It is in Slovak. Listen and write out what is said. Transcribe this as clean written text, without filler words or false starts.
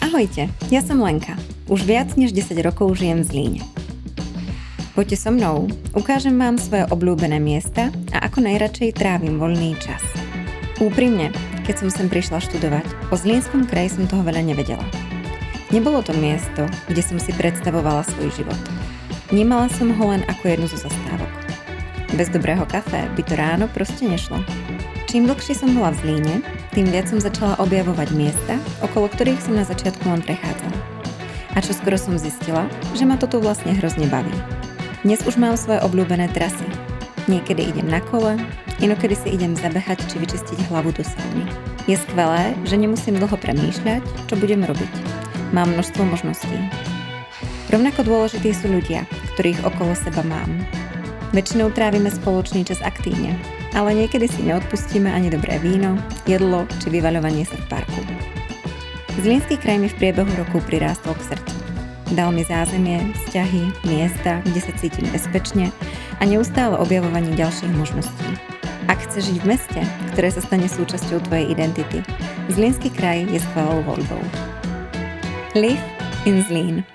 Ahojte, ja som Lenka. Už viac než 10 rokov žijem v Zlíne. Poďte so mnou, ukážem vám svoje obľúbené miesta a ako najradšej trávim voľný čas. Úprimne, keď som sem prišla študovať, o Zlínskom kraji som toho veľa nevedela. Nebolo to miesto, kde som si predstavovala svoj život. Vnímala som ho len ako jednu zo zastávok. Bez dobrého kafe by to ráno proste nešlo. Čím dlhšie som bola v Zlíne, tým viac som začala objavovať miesta, okolo ktorých som na začiatku len prechádzala. A čoskoro som zistila, že ma toto vlastne hrozne baví. Dnes už mám svoje obľúbené trasy. Niekedy idem na kole, inokedy si idem zabehať či vyčistiť hlavu do sauny. Je skvelé, že nemusím dlho premýšľať, čo budem robiť. Mám množstvo možností. Rovnako dôležití sú ľudia, ktorých okolo seba mám. Väčšinou trávime spoločný čas aktívne, ale niekedy si neodpustíme ani dobré víno, jedlo či vyvaľovanie sa v parku. Zlínsky kraj mi v priebehu rokov prirástol k srdcu. Dal mi zázemie, vzťahy, miesta, kde sa cítim bezpečne a neustále objavovanie ďalších možností. Ak chceš žiť v meste, ktoré sa stane súčasťou tvojej identity, Zlínsky kraj je skvelou voľbou. Live in Zlín.